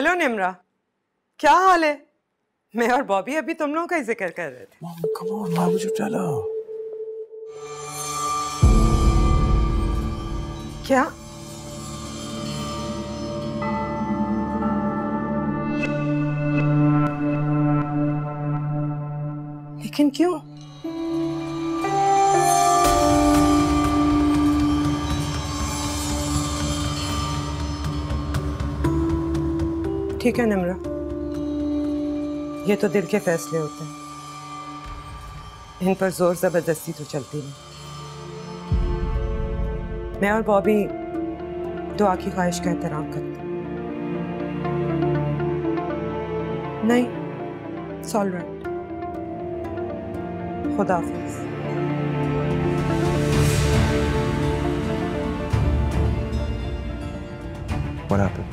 Hello Nimra, क्या हाल है? मैं और बॉबी अभी तुम लोगों का ही जिक्र कर रहे थे। मॉम कम ऑन, बाबू चुप चलो। क्या? लेकिन क्यों? ठीक है निम्रा, ये तो दिल के फैसले होते हैं, इन पर जोर जबरदस्ती तो चलती नहीं। मैं और बॉबी दुआ की ख्वाहिश का एहतराम करते हैं। नहीं, इट्स ऑल राइट। खुदा हाफिज। What happened?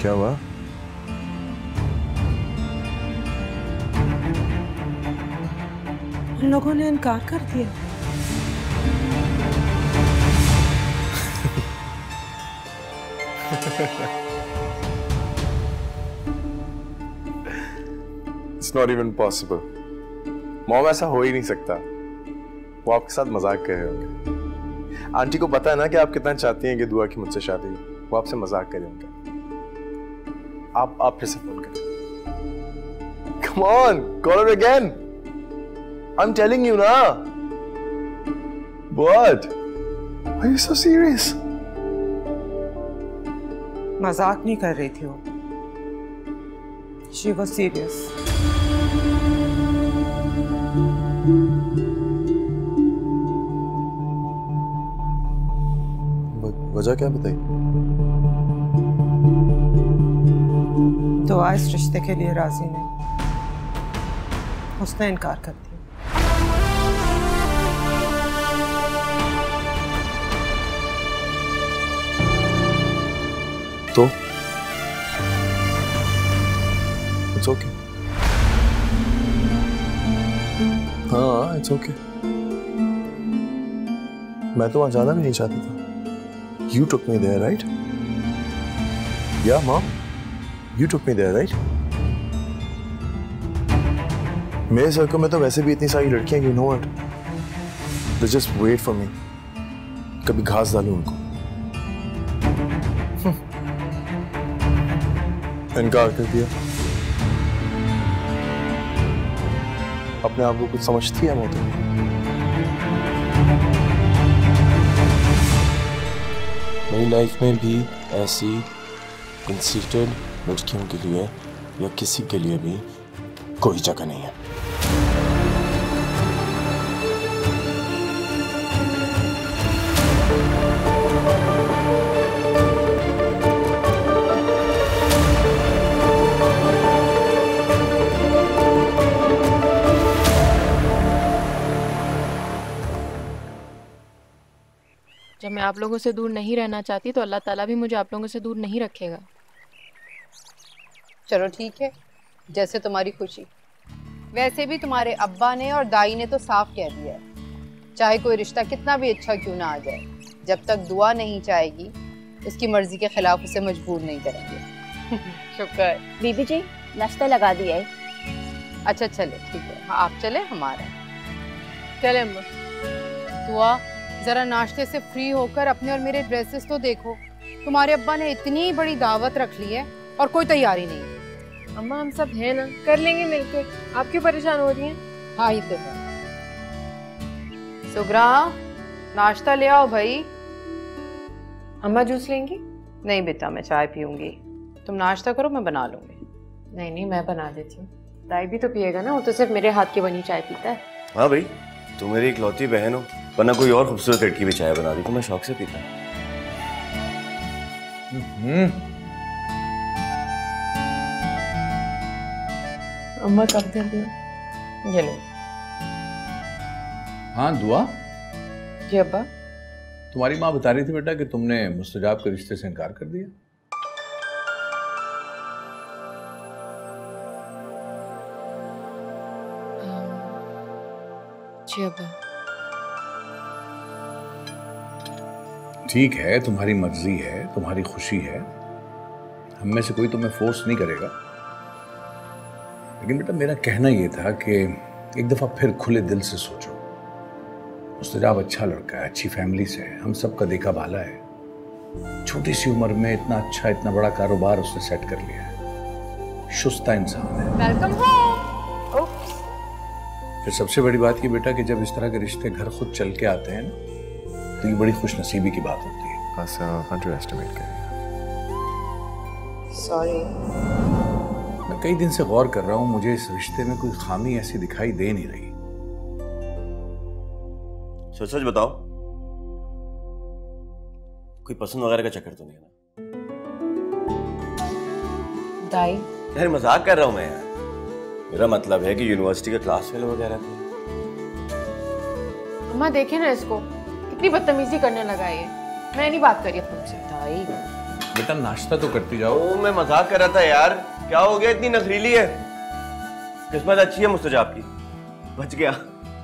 क्या हुआ? उन लोगों ने इनकार कर दिया। It's not even possible. Mom, ऐसा हो ही नहीं सकता। वो आपके साथ मजाक कर रहे होंगे। आंटी को पता है ना कि आप कितना चाहती हैं कि दुआ की मुझसे शादी हो। वो आपसे मजाक कर रहे होंगे। आप फिर से फोन करें। Come on, call her again. I'm telling you ना। What? Are you so serious? मजाक नहीं कर रही थी वो। She was serious. वजह क्या बताई? दुआ इस रिश्ते के लिए राजी नहीं, उसने इनकार कर दिया। तो इट्स ओके। हाँ, इट्स ओके। मैं तो वहां जाना भी नहीं चाहता था। You took me there, right? Yeah, Mom. You took me there, right? मेरे सर्कल में तो वैसे भी इतनी सारी लड़कियां, you know what? They just wait for me. कभी घास डालूं उनको। इनकार कर दिया। अपने आप को कुछ समझती है मोती? मेरी लाइफ में भी ऐसी कंसीडर्ड लड़कियों के लिए या किसी के लिए भी कोई जगह नहीं है। जब मैं आप लोगों से दूर नहीं रहना चाहती तो अल्लाह ताला भी मुझे आप लोगों से दूर नहीं रखेगा। चलो ठीक है, जैसे तुम्हारी खुशी। वैसे भी तुम्हारे अब्बा ने और दाई ने तो साफ कह दिया है, चाहे कोई रिश्ता कितना भी अच्छा क्यों ना आ जाए, जब तक दुआ नहीं चाहेगी उसकी मर्जी के खिलाफ उसे मजबूर नहीं करेंगे। शुक्र। बीबी जी, नाश्ता लगा दिया है। अच्छा चले, ठीक है। हाँ, आप चले, हमारा चले अम्मा। दुआ, जरा नाश्ते से फ्री होकर अपने और मेरे ड्रेसेस तो देखो। तुम्हारे अब्बा ने इतनी बड़ी दावत रख ली है और कोई तैयारी नहीं है। अम्मा हम सब हैं ना, कर लेंगे मिलकर। आप क्यों परेशान हो रही हैं? हाँ, ये तो है। सुगरा, नाश्ता ले आओ भाई। अम्मा जूस लेंगी? नहीं बेटा, मैं चाय पीऊंगी। तुम नाश्ता करो, मैं बना लूंगी। नहीं नहीं, मैं बना देती हूँ। दाई भी तो पिएगा ना, वो तो सिर्फ मेरे हाथ की बनी चाय पीता है। हाँ भाई, तुम मेरी इकलौती बहन हो, वरना कोई और खूबसूरत लड़की भी चाय बना दी तो मैं शौक से पीता। अम्मा कब दे दिया? ये लो। हाँ दुआ, जी अब्बा। तुम्हारी माँ बता रही थी बेटा कि तुमने मुस्तजाब के रिश्ते से इनकार कर दिया। जी अब्बा। ठीक है, तुम्हारी मर्जी है, तुम्हारी खुशी है, हम में से कोई तुम्हें फोर्स नहीं करेगा। लेकिन बेटा मेरा कहना यह था कि एक दफा फिर खुले दिल से सोचो। मुस्तजाब अच्छा लड़का है, अच्छी फैमिली से है, हम सबका देखा भाला है। छोटी सी उम्र में इतना अच्छा, इतना बड़ा कारोबार उसने सेट कर लिया है, शुस्ता इंसान है। Welcome home. फिर सबसे बड़ी बात ये बेटा कि जब इस तरह के रिश्ते घर खुद चल के आते हैं ना, तो ये बड़ी खुशनसीबी की बात होती है। बस अंडर एस्टिमेट करिए। सॉरी। मैं कई दिन से गौर कर रहा हूं, मुझे इस रिश्ते में कोई खामी ऐसी दिखाई दे नहीं रही। सच सच बताओ, कोई पसंद वगैरह का चक्कर तो नहीं है ना? दाई यार मजाक कर रहा हूं मैं यार। मेरा मतलब है कि यूनिवर्सिटी के क्लास फेलो वगैरह थे। अम्मा देखे ना इसको, कितनी बदतमीजी करने लगा ये। मैं नहीं बात करी तुमसे। दाई बेटा नाश्ता तो करती जाओ। ओ मैं मजाक कर रहा था यार। क्या हो गया, इतनी नखरीली है? किस्मत अच्छी है मुस्तजाब की, बच गया।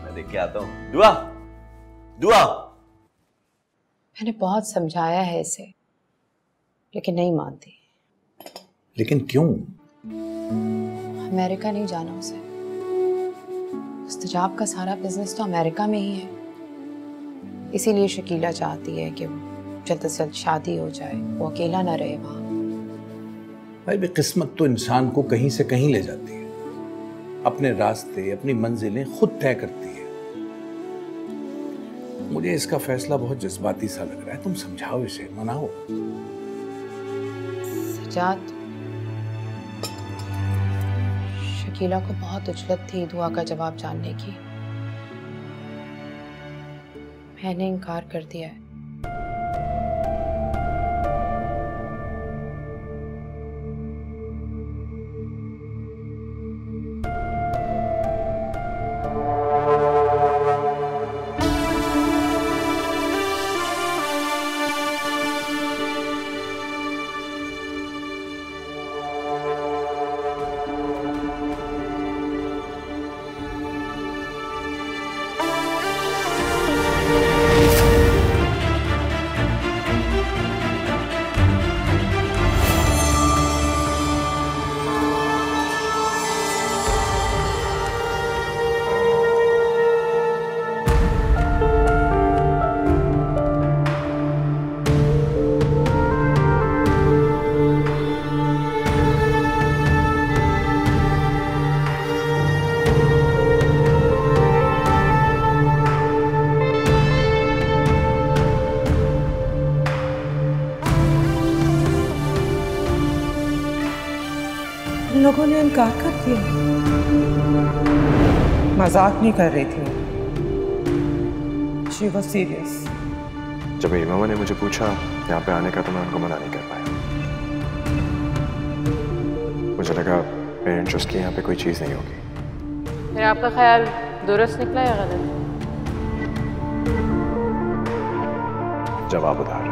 मैं देख के आता हूँ। दुआ दुआ। मैंने बहुत समझाया है इसे, लेकिन नहीं मानती। लेकिन क्यों? अमेरिका नहीं जाना उसे। मुस्तजाब का सारा बिजनेस तो अमेरिका में ही है। इसीलिए शकीला चाहती है कि वो जल्द से जल्द शादी हो जाए, वो अकेला ना रहे वहां। भाई किस्मत तो इंसान को कहीं से कहीं ले जाती है, अपने रास्ते, अपनी मंजिलें खुद तय करती है। मुझे इसका फैसला बहुत जज्बाती सा लग रहा है। तुम समझाओ इसे, मनाओ। सजाद, शकीला को बहुत उजलत थी दुआ का जवाब जानने की। मैंने इनकार कर दिया है। लोगों ने इनकार कर दिया। मजाक नहीं कर रही थी, शी वाज सीरियस। जब मेरी मामा ने मुझे पूछा यहाँ पे आने का तो मैं उनको मना नहीं कर पाया। मुझे लगा मेरे इंटरेस्ट की यहाँ पे कोई चीज़ नहीं होगी। फिर आपका ख्याल दुरुस्त निकला या गलत? जवाब उधार।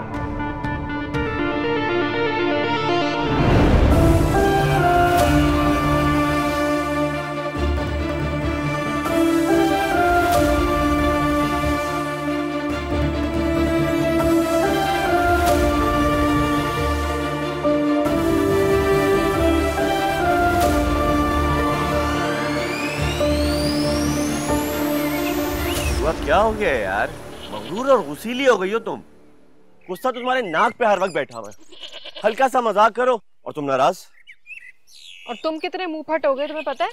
क्या हो गया यार, मगरूर और गुस्सीली हो गई हो तुम। गुस्सा तो तुम्हारे नाक पे हर वक्त बैठा हुआ है। हल्का सा मजाक करो और तुम नाराज। और तुम कितने मुंह फट हो गए, तुम्हें पता है?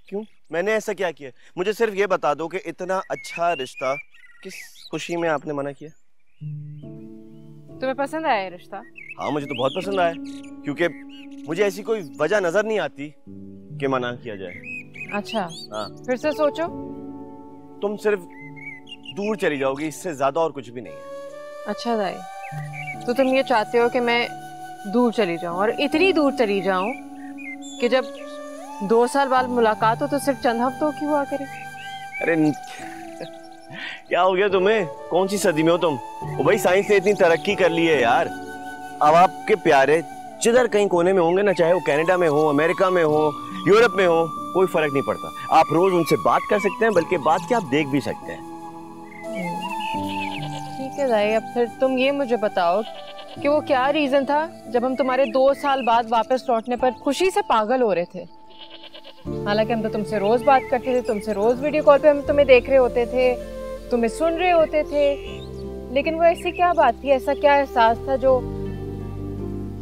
क्यों? मैंने ऐसा क्या किया? मुझे सिर्फ ये बता दो कि इतना अच्छा रिश्ता किस खुशी में आपने मना किया? तुम्हें पसंद आया ये रिश्ता? हाँ मुझे तो बहुत पसंद आया, क्योंकि मुझे ऐसी कोई वजह नजर नहीं आती कि मना किया जाए। अच्छा हाँ, फिर से सोचो। तुम सिर्फ दूर चली जाओगी, इससे ज्यादा और कुछ भी नहीं है। अच्छा दाई, तो तुम ये चाहते हो कि मैं दूर चली जाऊं, और इतनी दूर चली जाऊं कि जब 2 साल बाद मुलाकात हो तो सिर्फ चंद हफ्तों की हुआ करे? अरे क्या हो गया तुम्हें? कौन सी सदी में हो तुम? ओ भाई, साइंस ने इतनी तरक्की कर ली है यार। अब आपके प्यारे जिधर कहीं कोने में होंगे ना, चाहे वो कनाडा में हो, अमेरिका में हो, यूरोप में हो, कोई फर्क नहीं पड़ता। आप रोज उनसे बात कर सकते हैं, बल्कि बात क्या आप देख भी सकते हैं। ठीक है है दाई, अब फिर तुम ये मुझे बताओ कि वो क्या रीजन था जब हम तुम्हारे 2 साल बाद वापस लौटने पर खुशी से पागल हो रहे थे। हालांकि हम तो तुमसे रोज बात करते थे, तुमसे रोज वीडियो कॉल पे हम तुम्हें देख रहे होते थे, तुम्हें सुन रहे होते थे, लेकिन वो ऐसी क्या बात थी, ऐसा क्या एहसास था जो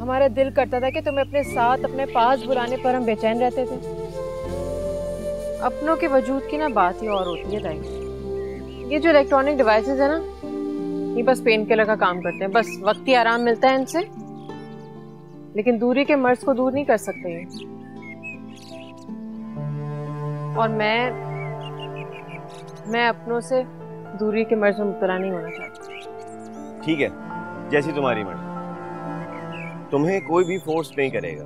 हमारा दिल करता था कि तुम्हें अपने साथ अपने पास बुलाने पर हम बेचैन रहते थे। अपनों के वजूद की ना बात ही और होती है दाई। ये जो इलेक्ट्रॉनिक डिवाइसेस है ना, ये बस पेन किलर का काम करते हैं, बस वक्ती आराम मिलता है इनसे, लेकिन दूरी के मर्ज को दूर नहीं कर सकते ये। और मैं अपनों से दूरी के मर्ज में मुब्तला नहीं होना चाहती। ठीक है, जैसी तुम्हारी मर्जी, तुम्हें कोई भी फोर्स नहीं करेगा।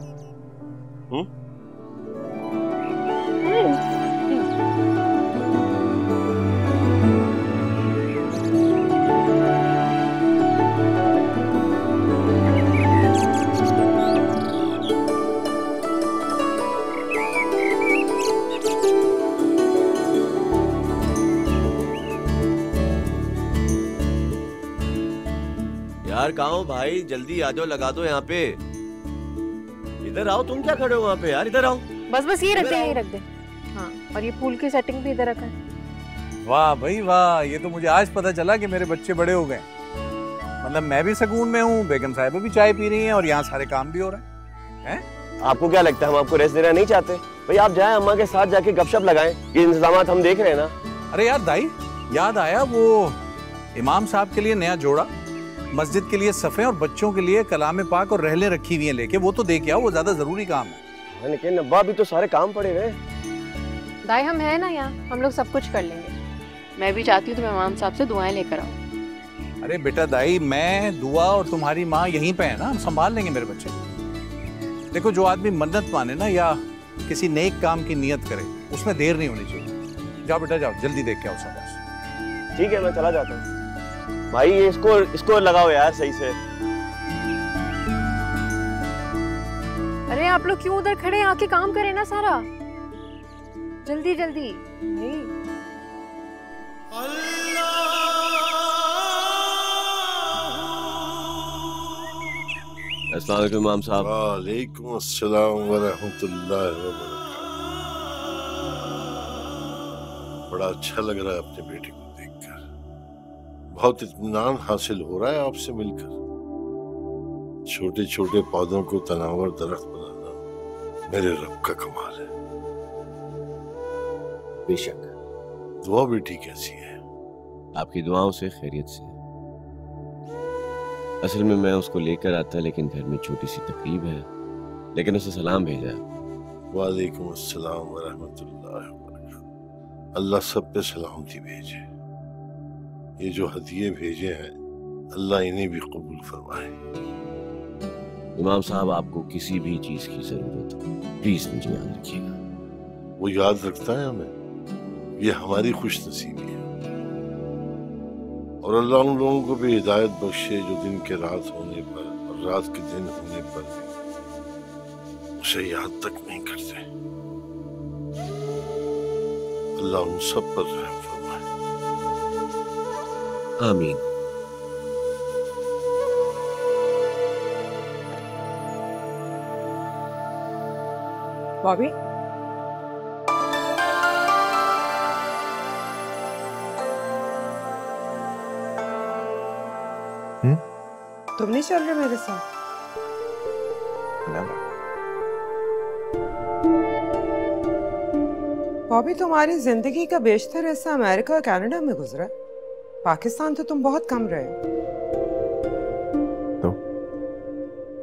यार कहाँ हो भाई, जल्दी आ जाओ, लगा दो यहाँ पे। इधर आओ, तुम क्या खड़े हो वहाँ पे यार, इधर आओ। बस ये रख दे, यही रख दे। हाँ, और ये फूल की सेटिंग भी इधर रखा है। वाह भाई वाह, ये तो मुझे आज पता चला कि मेरे बच्चे बड़े हो गए। मतलब मैं भी सुकून में हूँ, बेगम साहिबा भी चाय पी रही हैं और यहाँ सारे काम भी हो रहे हैं। आपको क्या लगता है हम आपको रेस्ट देना नहीं चाहते? भाई आप जाएं अम्मा के साथ जाके गपशप लगाएं, ये इंतजामात हम देख रहे हैं ना। अरे यार दाई, याद आया वो इमाम साहब के लिए नया जोड़ा, मस्जिद के लिए सफ़े और बच्चों के लिए कलाम पाक और रहले रखी हुई हैं लेके, वो तो देख आओ, वो ज्यादा जरूरी काम है। लेकिन अब्बा भी तो सारे काम पड़े हुए। दाई हम है ना यहाँ, हम लोग सब कुछ कर लेंगे। मैं भी चाहती हूँ तुम इमाम साहब से दुआएं लेकर आओ। अरे बेटा दाई, मैं दुआ और तुम्हारी माँ यहीं पे है ना, हम संभाल लेंगे मेरे बच्चे। देखो, जो आदमी मन्नत माने ना या किसी नेक काम की नियत करे, उसमें देर नहीं होनी चाहिए। जाओ बेटा जाओ, जल्दी देख के आओ सब। ठीक है, मैं चला जाता हूँ। भाई ये इसको लगाओ यार सही से। अरे आप लोग क्यों उधर खड़े हैं, आके काम करें ना सारा, जल्दी जल्दी। अस्सलाम वालेकुम इमाम साहब। वालेकुम अस्सलाम व रहमतुल्लाहि व बरकातहू। बड़ा अच्छा लग रहा है अपने बेटे को देखकर, बहुत इत्मीनान हासिल हो रहा है आपसे मिलकर। छोटे छोटे पौधों को तनावर दरख्त बनाना मेरे रब का कमाल है। बेशक। दुआ बेटी कैसी है? आपकी दुआओं से खैरियत से। असल में मैं उसको लेकर आता, लेकिन घर में छोटी सी तकलीफ है, लेकिन उसे सलाम भेजा। वालेकुम अस्सलाम व रहमतुल्लाहि व बरकातहू। अल्लाह सब पे सलामती भेजे। ये जो हदिये भेजे हैं, अल्लाह इन्हें भी कबूल फरमाए। इमाम साहब, आपको किसी भी चीज की जरूरत हो प्लीज मुझे याद रखिएगा। वो याद रखता है हमें, ये हमारी खुशनसीबी है। और अल्लाह उन लोगों को भी हिदायत बख्शे जो दिन के रात होने पर और रात के दिन होने पर भी उसे याद तक नहीं करते। अल्लाह उन सब पर रहम फरमाए। आमीन। बॉबी, तुम नहीं चल रहे मेरे साथ? बॉबी, तुम्हारी जिंदगी का बेशतर हिस्सा अमेरिका और कनाडा में गुजरा। पाकिस्तान तो तुम बहुत कम रहे।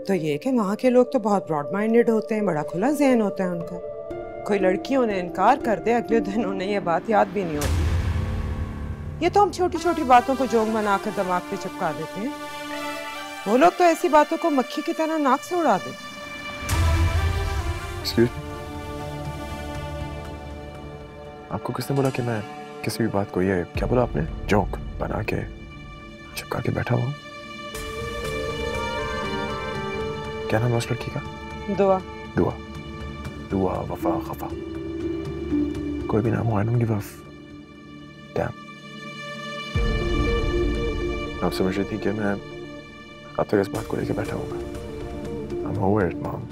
तो ये कि वहाँ के लोग तो बहुत ब्रॉड माइंडेड होते हैं, बड़ा खुला ज़हन होता है उनका। कोई लड़की उन्हें इनकार कर दे, अगले दिन उन्हें ये बात याद भी नहीं होती। ये तो हम छोटी छोटी बातों को जोक बनाकर दिमाग पे चिपका देते हैं। वो लोग तो ऐसी बातों को मक्खी की तरह नाक से उड़ा देते। आपको किसने बोला कि मैं किसी भी बात को, ये क्या बोला आपने, जोक बना के चिपका के बैठा हुआ? क्या नाम है उस लड़की का? दुआ। दुआ, दुआ, वफा, खफा, कोई भी नाम हो, I don't give a damn। आप समझ रही थी कि मैं अब तक इस बात को लेकर बैठा हूँ। I'm over it, Mom.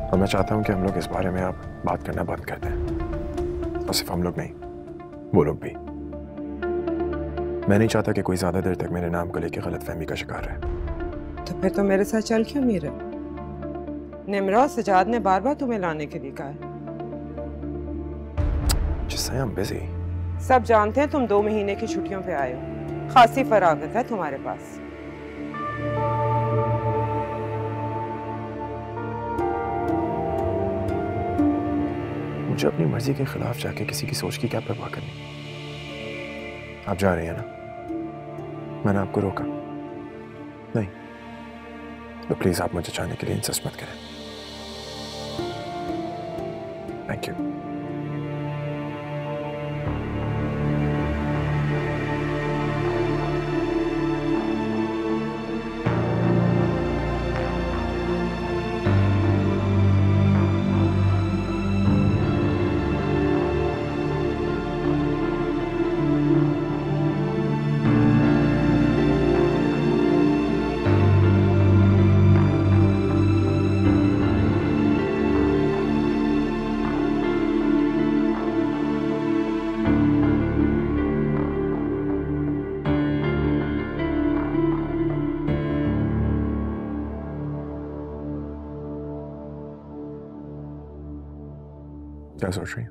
और मैं चाहता हूँ कि हम लोग इस बारे में आप बात करना बंद कर दें। और सिर्फ हम लोग नहीं, वो लोग भी। मैं नहीं चाहता कि कोई ज्यादा देर तक मेरे नाम को लेकर गलतफहमी का शिकार रहे। तो फिर तो मेरे साथ चल क्यों नहीं रहे? निमरा और सजाद ने बार बार तुम्हें लाने के लिए कहा है। Just say I'm busy. सब जानते हैं तुम 2 महीने की छुट्टियों पे आए हो। खासी फरागत है तुम्हारे पास। मुझे अपनी मर्जी के खिलाफ जाके किसी की सोच की क्या परवाह करनी? आप जा रही हैं ना? मैंने आपको रोका नहीं, तो प्लीज आप मुझे जाने के लिए इंसिस्ट मत करें। Thank you. क्या सोच रही हैं?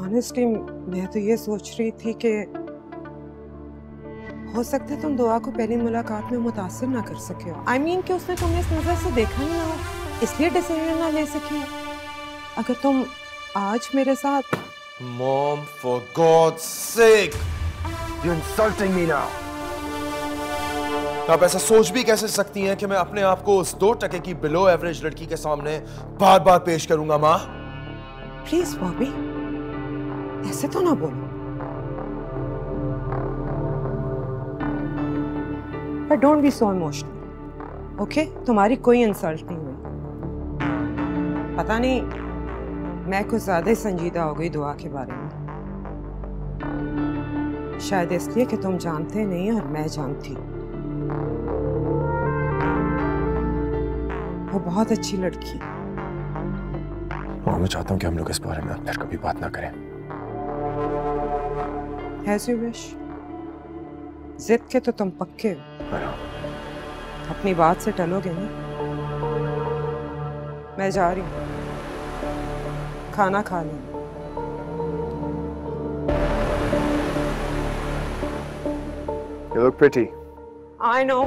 ऑनेस्टली मैं तो ये सोच रही थी कि हो सकता है तुम दुआ को पहली मुलाकात में मुतासिर ना कर सके हो। I mean कि उसने तुम्हें इस नजर से देखा नहीं हो, इसलिए डिसीजन ना ले सके हो। अगर तुम आज मेरे साथ Mom, for God's sake, you're insulting me now. आप ऐसा सोच भी कैसे सकती हैं कि मैं अपने आप को उस 2% की बिलो एवरेज लड़की के सामने बार बार पेश करूंगा? माँ प्लीज बॉबी ऐसे तो ना बोलो। But don't be so emotional, okay? तुम्हारी कोई इंसल्ट नहीं हुई। पता नहीं मैं कुछ ज्यादा ही संजीदा हो गई दुआ के बारे में। शायद इसलिए कि तुम जानते नहीं और मैं जानती। वो बहुत अच्छी लड़की। और मैं चाहता हूँ कि हम लोग इस बारे में फिर कभी बात ना करें। As you wish। जिद के तो तुम पक्के हो। अपनी बात से टलोगे नहीं। मैं जा रही हूँ, खाना खा लें। You look pretty. I know।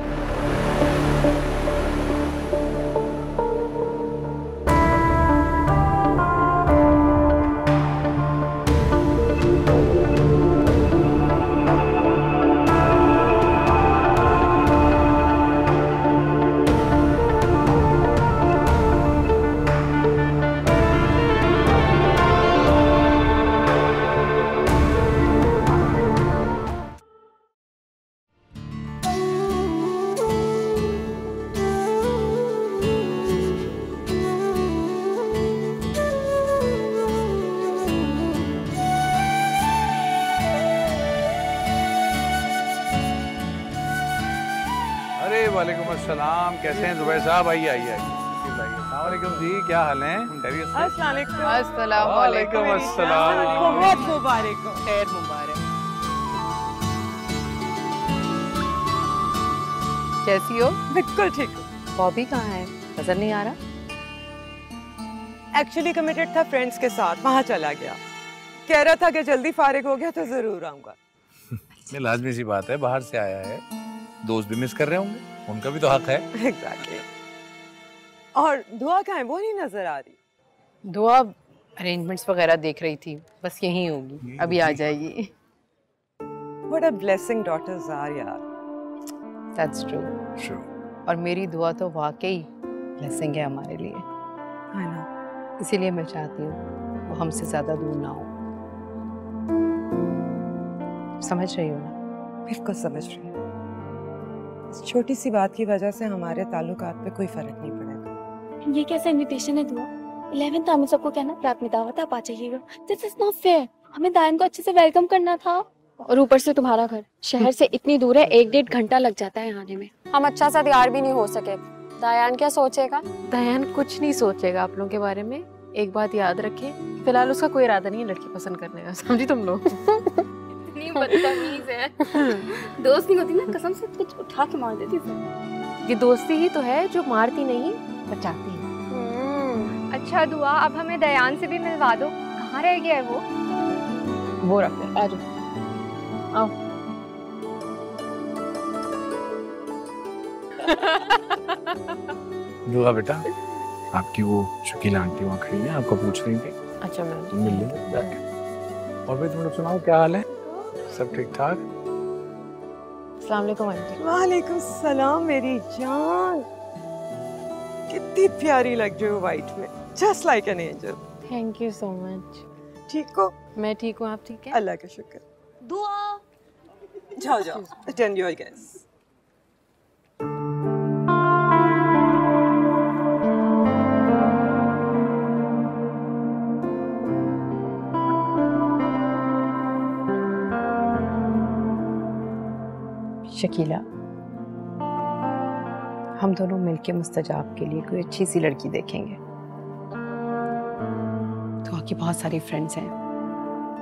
वालेकुम अस्सलाम। कैसे हैं जुबैर साहब? आइए आइए आइए। अस्सलाम वालेकुम जी, क्या हाल है? खैरियत से? अस्सलाम वालेकुम। अस्सलाम वालेकुम अस्सलाम। बहुत मुबारक हो। खैर मुबारक। कैसी हो? बिल्कुल ठीक हो। बॉबी कहाँ है? नजर नहीं आ रहा। एक्चुअली कमिटेड था फ्रेंड्स के साथ, वहाँ चला गया। कह रहा था कि जल्दी फारिग हो गया तो जरूर आऊंगा। ये लाजमी सी बात है, बाहर से आया है, दोस्त भी मिस कर रहे होंगे, उनका भी तो हक है। एग्जैक्टली। और दुआ कहाँ है? वो नहीं नजर आ रही। दुआ अरेंजमेंट्स वगैरह देख रही थी, बस यहीं होगी, अभी आ जाएगी। What a blessing daughters are यार। That's true। True। और मेरी दुआ तो वाकई ब्लेसिंग है हमारे लिए। I know। इसीलिए मैं चाहती हूँ वो हमसे ज्यादा दूर ना हो। समझ रही हो ना? बिल्कुल समझ रही हूँ। इस छोटी सी बात की वजह से हमारे ताल्लुकात पे कोई फर्क नहीं पड़ेगा। ये कैसा इनविटेशन है दुआ? 11th हमें सबको कहना रात में दावत आप आ जाइएगा। This is not fair. हमें दायन को अच्छे से वेलकम करना था। और ऊपर से तुम्हारा घर शहर से इतनी दूर है, 1-1.5 घंटा लग जाता है आने में। हम अच्छा सा तैयार भी नहीं हो सके। दायान क्या सोचेगा? दयान कुछ नहीं सोचेगा आप लोगों के बारे में। एक बात याद रखें, फिलहाल उसका कोई इरादा नहीं है लड़की पसंद करने का, समझी तुम लोग? इतनी बदतमीज है। दोस्त नहीं होती ना, कसम से कुछ उठा के मार देती थी। ये दोस्ती ही तो है जो मारती नहीं बचाती है। अच्छा दुआ, अब हमें दयान से भी मिलवा दो। कहाँ रह गया है वो रख ले, आ जाओ, आओ। दुआ बेटा, आपकी वो शकीला आंटी वहाँ खड़ी है, आपको पूछ रही थी। अच्छा मैं मिल लेंगे जाके। और भी तुम लोग सुनाओ, क्या हाल है? सब ठीक ठाक? अस्सलाम वालेकुम आंटी। वालेकुम सलाम मेरी जान, कितनी प्यारी लग रही हो वाइट में, just like an angel. Thank you so much. ठीक हो? मैं ठीक हूँ, आप ठीक है? अल्लाह का शुक्र। दुआ जाओ जाओ, अटेंड योर गेस्ट। शकीला, हम दोनों मिलके मुस्तजाब के लिए कोई अच्छी सी लड़की देखेंगे। तो आपकी बहुत सारी फ्रेंड्स हैं,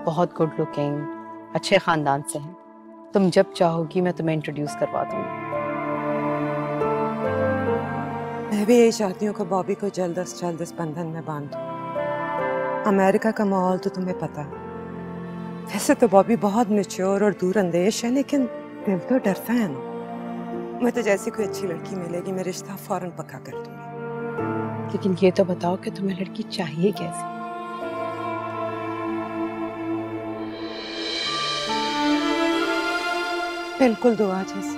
बहुत गुड लुकिंग, अच्छे खानदान से हैं। तुम जब चाहोगी मैं तुम्हें इंट्रोड्यूस करवा दूंगी। मैं भी यही चाहती हूँ कि बॉबी को जल्द से जल्द इस बंधन में बांध दूँ। अमेरिका का माहौल तो तुम्हें पता है। वैसे तो बॉबी बहुत मैच्योर और दूर अंदेश है, लेकिन दिल तो डरता है ना। मैं तो जैसी कोई अच्छी लड़की मिलेगी मैं रिश्ता फौरन पक्का कर दूंगी। लेकिन ये तो बताओ कि तुम्हें लड़की चाहिए कैसी? बिल्कुल दुआ जैसी।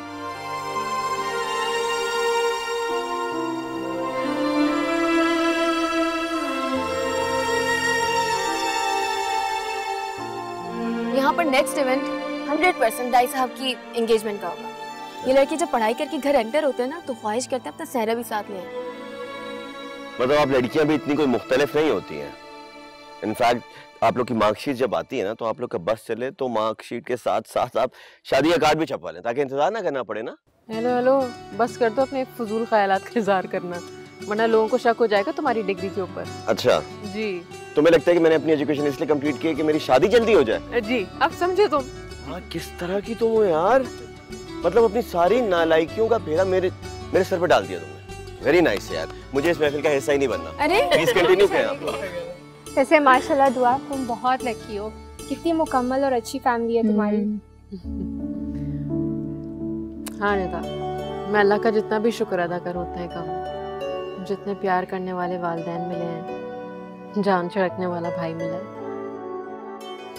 यहाँ पर नेक्स्ट इवेंट 100% दाई साहब की एंगेजमेंट का होगा। ये लड़के जब पढ़ाई करके घर एंटर होते हैं ना, तो ख्वाहिश करते हैं अपना सहरा भी साथ ले। मतलब आप लड़कियां भी इतनी कोई मुख्तलिफ नहीं होती हैं। इनफैक्ट आप लोग की मार्कशीट जब आती है ना, तो आप लोग का बस चले तो मार्कशीट के साथ साथ आप शादी का कार्ड भी छपवा लें, ताकि इंतजार ना करना पड़े ना। हेलो हेलो, बस कर दो अपने फजूल ख्यालात का इज़हार करना, वरना लोगों को शक हो जाएगा तुम्हारी डिग्री के ऊपर। अच्छा जी। तुम्हें लगता है कि मैंने अपनी एजुकेशन इसलिए कंप्लीट की है कि मेरी शादी जल्दी हो जाए? जी, अब समझे तुम। हाँ, किस तरह की तुम हो यार, मतलब अपनी सारी नालायकियों का फेरा मेरे सर पर डाल दिया तुमने। वेरी नाइस यार, मुझे इस महफिल का हिस्सा ही नहीं बनना। अरे प्लीज कंटिन्यू करें आप। वैसे माशाल्लाह दुआ, तुम बहुत लकी हो। कितनी मुकम्मल और अच्छी फैमिली है तुम्हारी। हाँ निदा, मैं अल्लाह का जितना भी शुक्र अदा करूँ उतना ही कम है। जितने प्यार करने वाले वालिदैन मिले हैं, जान छिड़कने वाला भाई मिला है।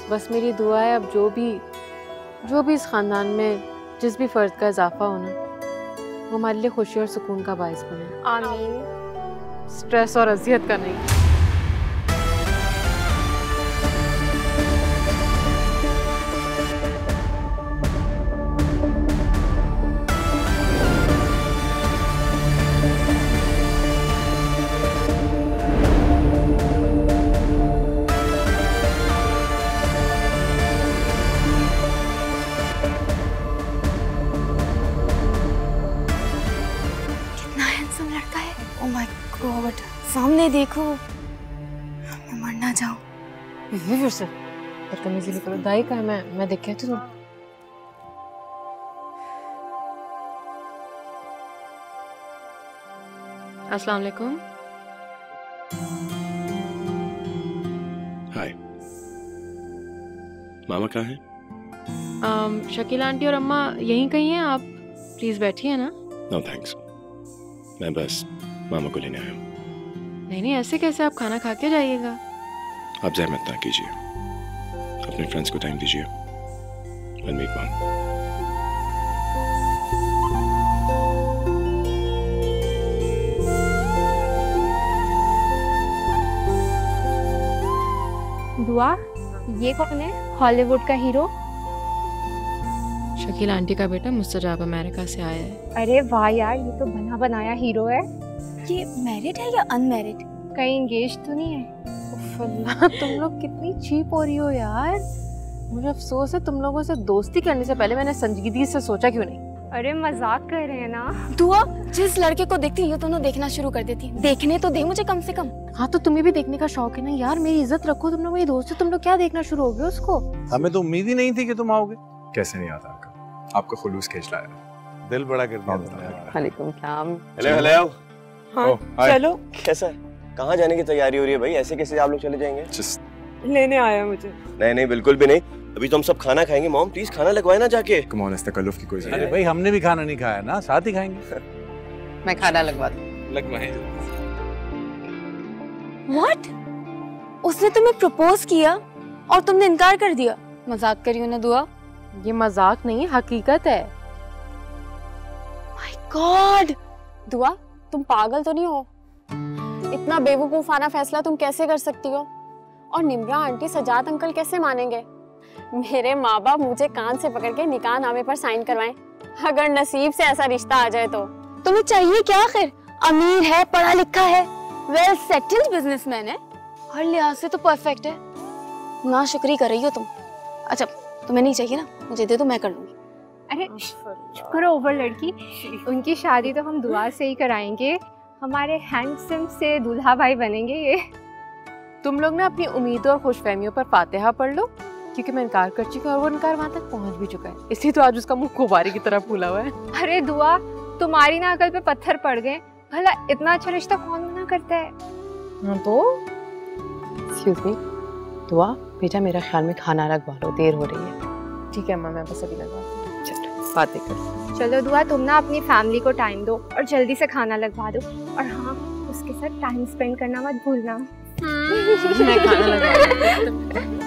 बस मेरी दुआ है अब जो भी इस खानदान में जिस भी फर्द का इजाफा होना, वो हमारे लिए खुशी और सुकून का बायस बने। आमीन। स्ट्रेस और अजियत का नहीं। सामने देखो, मैं मर ना जाऊं। फिर से बदतमीजी नहीं करो। दाई का है, मैं देख के आती हूँ। अस्सलाम वालेकुम। हाय, मामा कहाँ हैं? शकीला आंटी और अम्मा यहीं कहीं हैं, आप प्लीज बैठिए ना। नो थैंक्स, मैं बस मामा को लेने आया हूँ। नहीं, ऐसे कैसे? आप खाना खा के जाइएगा। आप जहमत ना कीजिए, अपने फ्रेंड्स को टाइम दीजिए। I'll meet Mom. दुआ, ये कौन है? हॉलीवुड का हीरो? शकीला आंटी का बेटा मुस्तजाब अमेरिका से आया है। अरे वाह यार, ये तो बना बनाया हीरो है। ये मैरिड है या अनमैरिड? कहीं एंगेज तो नहीं है? उफ अल्लाह, तुम लोग कितनी चीप हो रही हो यार। मुझे अफसोस है, तुम लोगों से दोस्ती करने से पहले मैंने संजीदगी से सोचा क्यों नहीं। अरे मजाक कर रहे हैं ना। दुआ, जिस लड़के को देखती ये दोनों देखना शुरू कर देती। देखने तो दे मुझे कम से कम। हाँ तो तुम्हें भी देखने का शौक है ना यार, मेरी इज्जत रखो, तुम लोग मेरी दोस्त हो, तुम लोग क्या देखना शुरू हो गए उसको। हमें तो उम्मीद ही नहीं थी कि तुम आओगे। कैसे नहीं आता आपका? आपको खुलूस खींच लाया, दिल बड़ा कर दिया। वालेकुम सलाम। Hello hello. हाँ चलो। कैसा है? कहाँ जाने की तैयारी हो रही है भाई? ऐसे कैसे आप लोग चले जाएंगे? लेने आया मुझे। नहीं नहीं बिल्कुल भी नहीं, अभी तो हम सब खाना खाएंगे। मॉम प्लीज खाना लगवाए ना जाके। कम ऑन, इस तकल्लुफ की कोई अरे भाई हमने भी खाना नहीं खाया ना, साथ ही खाएंगे। मैं खाना लगवा दूँ। लगवाएं। What? उसने तुम्हें प्रपोज किया और तुमने इनकार कर दिया? मजाक करी हो ना दुआ? ये मजाक नहीं, हकीकत है। My God! दुआ, तुम पागल तो नहीं हो? इतना बेवकूफाना फैसला तुम कैसे कर सकती हो? और निम्रा आंटी सजाद अंकल कैसे मानेंगे? मेरे माँ बाप मुझे कान से पकड़ के निकाह नामे पर साइन करवाएं। अगर नसीब से ऐसा रिश्ता आ जाए तो तुम्हें चाहिए क्या आखिर? अमीर है, पढ़ा लिखा है, वेल सेटल्ड बिजनेसमैन है, हर लिहाज से तो परफेक्ट है। ना शुक्री कर रही हो तुम। अच्छा तुम्हें नहीं चाहिए ना, मुझे दे दो, मैं कर लूंगी। अरे शुक्र ओवर लड़की, उनकी शादी तो हम दुआ से ही कराएंगे। हमारे हैंडसम से दूल्हा भाई बनेंगे ये। तुम लोग ना अपनी उम्मीदों और खुशफहमियों पर फातिहा पढ़ लो, क्योंकि मैं इनकार कर चुकी हूँ और वो इनकार वहां तक पहुंच भी चुका है। इसलिए तो आज उसका मुंह गुब्बारे की तरह फूला हुआ है। अरे दुआ, तुम्हारी ना अकल पे पत्थर पड़ गए। भला इतना अच्छा रिश्ता कौन मना करता है? हाँ तो एक्सक्यूज मी दुआ, बेटा मेरा ख्याल में खाना लगवा लो, देर हो रही है। ठीक है अम्मा, मैं बस अभी लगवाती हूँ। चलो बातें कर। चलो दुआ, तुम ना अपनी फैमिली को टाइम दो और जल्दी से खाना लगवा दो। और हाँ, उसके साथ टाइम स्पेंड करना मत भूलना। मैं खाना लगवा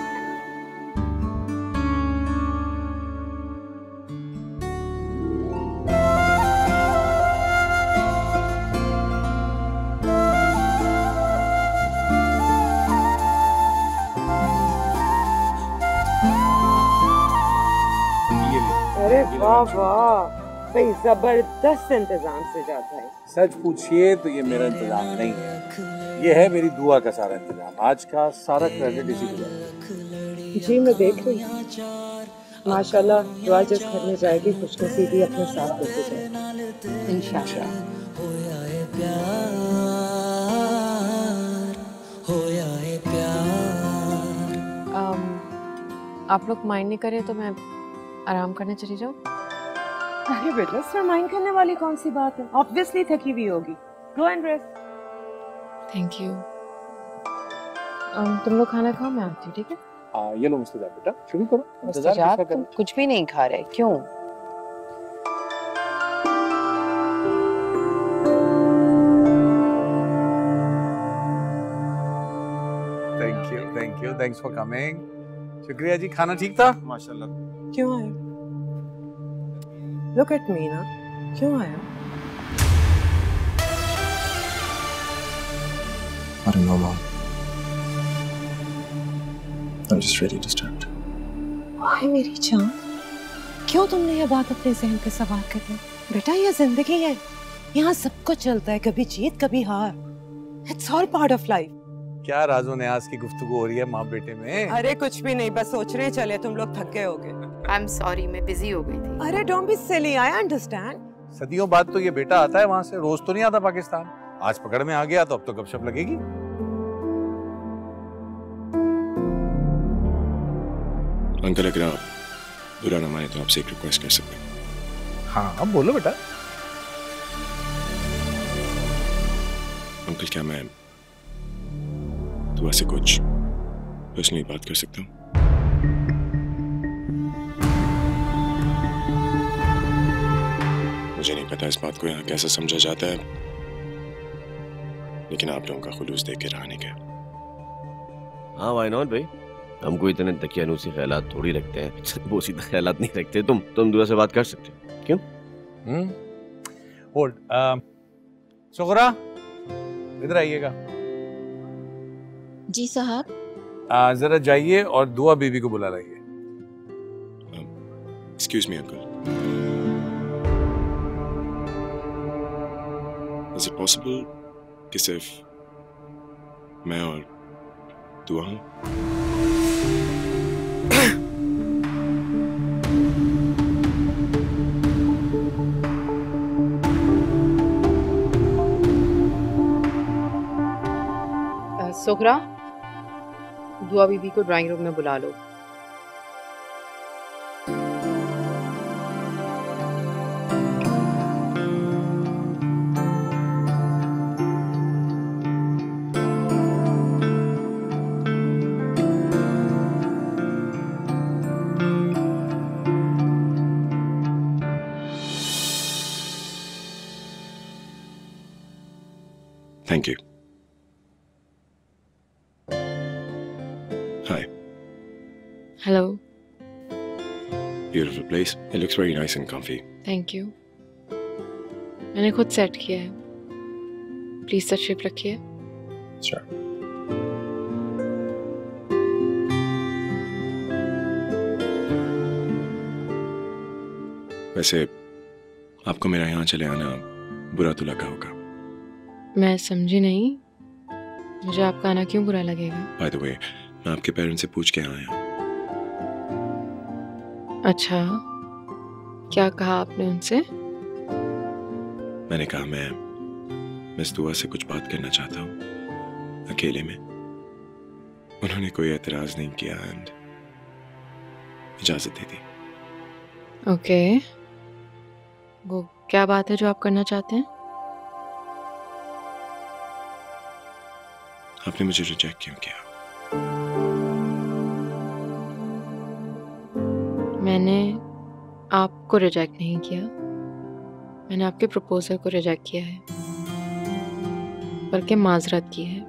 अरे वाह वाह, भाई जबरदस्त इंतजाम से जाता है। सच पूछिए तो ये मेरा इंतजाम नहीं है, ये है मेरी दुआ का सारा इंतजाम। आज का सारा क्रेडिट इसी को जाता है। जी मैं देख रही हूँ, माशाल्लाह दुआ जिस घर में जाएगी खुशनसीबी अपने साथ लेके जाए इंशाल्लाह। आप लोग माइंड नहीं करें तो मैं आराम करने चली जाऊँ? अरे बेटा, इसमें माइंड करने वाली कौन सी बात है? ऑब्वियसली थकी हुई होगी, go and rest. Thank you. तुम लोग खाना खाओ, मैं आती हूँ। ठीक है? ये लो मुस्तजाब बेटा, शुरू करो। मुस्तजाब, तुम कुछ भी नहीं खा रहे क्यों? Thank you, thanks for coming. शुक्रिया जी, खाना ठीक था? माशाल्लाह। क्यों आया? लुक एट मी ना, क्यों आया? I don't know, Mom. I'm just really disturbed. हाय मेरी जान, क्यों तुमने ये बात अपने ज़हन पे सवार कर दी? बेटा ये जिंदगी है, यहाँ सब कुछ चलता है, कभी जीत कभी हार। It's all part of life. क्या राजो न्याज की गुफ्तगू हो रही है माँ बेटे में? अरे कुछ भी नहीं, बस सोचने चले तुम लोग थक गए होगे। I'm sorry, मैं बिजी हो गई थी। अरे don't be silly, I understand. सदियों बाद तो ये बेटा आता है वहाँ से, रोज तो नहीं आता पाकिस्तान। आज पकड़ में आ गया तो अब तो गपशप लगेगी। अंकल अगर आप बुरा ना माने तो आपसे एक रिक्वेस्ट कर सकते हैं? हाँ अब बोलो बेटा। अंकल क्या मैं दुआ से कुछ पर्सनली बात कर सकता हूँ? मुझे नहीं पता इस बात को यहाँ कैसे समझा जाता है, लेकिन आप लोगों का खुलूस देख के रहा नहीं गया। हाँ व्हाई नॉट भाई, हमको इतने दकियानूसी ख्यालात थोड़ी रखते हैं, वो सीधा ख्यालात नहीं रखते। तुम दुआ से बात कर सकते हो, क्यों? होल्ड। सुगरा इधर आइएगा। जी साहब। जरा जाइए और दुआ बीबी को बुला लाइए। Excuse me uncle, is it possible कि सिर्फ मैं और दुआ हूं? सुखरा, दुआ बीबी को ड्राइंग रूम में बुला लो। Thank you. Hi. Hello. Beautiful place. It looks very nice and comfy. Thank you. मैंने खुद सेट किया है। प्लीज तशरीफ रखिए। Sure. वैसे आपको मेरा यहाँ चले आना बुरा तो लगा होगा। मैं समझी नहीं, मुझे आपका आना क्यों बुरा लगेगा? By the way, मैं आपके पेरेंट्स से पूछ के आया। अच्छा, क्या कहा आपने उनसे? मैंने कहा मैं मिस दुआ से कुछ बात करना चाहता हूँ अकेले में। उन्होंने कोई एतराज नहीं किया एंड इजाजत दे दी। ओके, वो क्या बात है जो आप करना चाहते हैं? आपने मुझे रिजेक्ट क्यों किया? मैंने आपको रिजेक्ट नहीं किया, मैंने आपके प्रपोजल को रिजेक्ट किया है, बल्कि माजरत की है।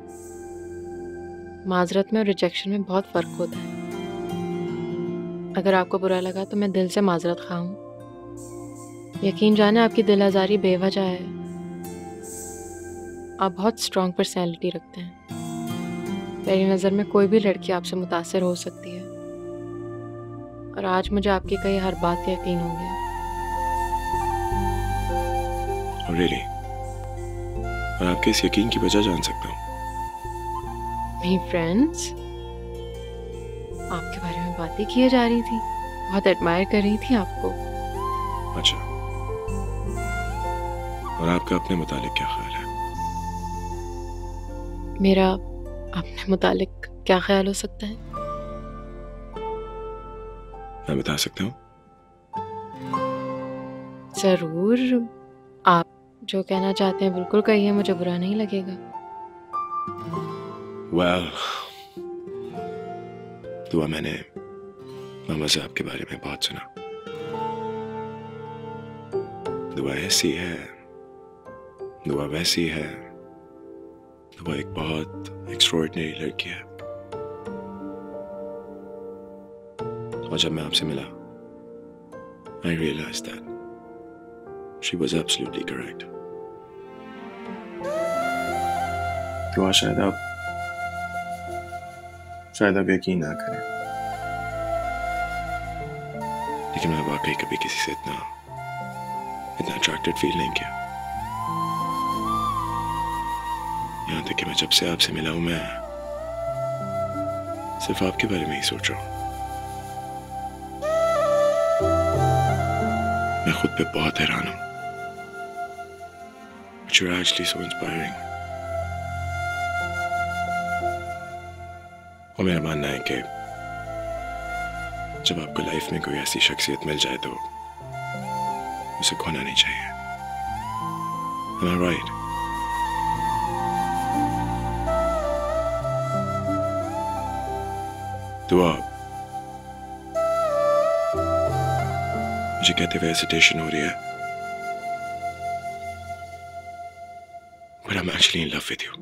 माजरत में और रिजेक्शन में बहुत फ़र्क होता है। अगर आपको बुरा लगा तो मैं दिल से माजरत खा हूँ। यकीन जाने आपकी दिल आज़ारी बेवजह है। आप बहुत स्ट्रॉन्ग पर्सनैलिटी रखते हैं। मेरी नज़र में कोई भी लड़की आपसे मुतासिर हो सकती है, और आज मुझे आपकी कही हर बात का यकीन हो गया। Really? और आपके इस यकीन की वजह जान सकता हूँ? मेरी फ्रेंड्स आपके बारे में बातें किए जा रही थी, बहुत एडमायर कर रही थी आपको। अच्छा, और आपका अपने मुतालिक क्या ख्याल है? मेरा अपने मुतालिक क्या ख्याल हो सकता है? मैं बता सकता हूँ? जरूर, आप जो कहना चाहते हैं बिल्कुल कहिए, मुझे बुरा नहीं लगेगा। Well, दुआ मैंने मामा से आपके बारे में बहुत सुना। दुआ ऐसी है, दुआ वैसी है, दुआ एक बहुत एक्स्ट्राऑर्डिनरी लड़की है। और जब मैं आपसे मिला, I realized that she was absolutely correct. दुआ शायद आप यकीन ना करें, लेकिन मैं वाकई कभी किसी से इतना अट्रैक्टेड फील नहीं किया। यहाँ तक कि मैं जब से आपसे मिला हूं, मैं सिर्फ आपके बारे में ही सोच रहा हूं। मैं खुद पे बहुत हैरान हूं। But you're actually so inspiring. और मेरा मानना है कि जब आपको लाइफ में कोई ऐसी शख्सियत मिल जाए तो उसे खोना नहीं चाहिए। Am I right? दुआ, मुझे कहते हुए हेजिटेशन हो रही है, but I'm actually in love with you.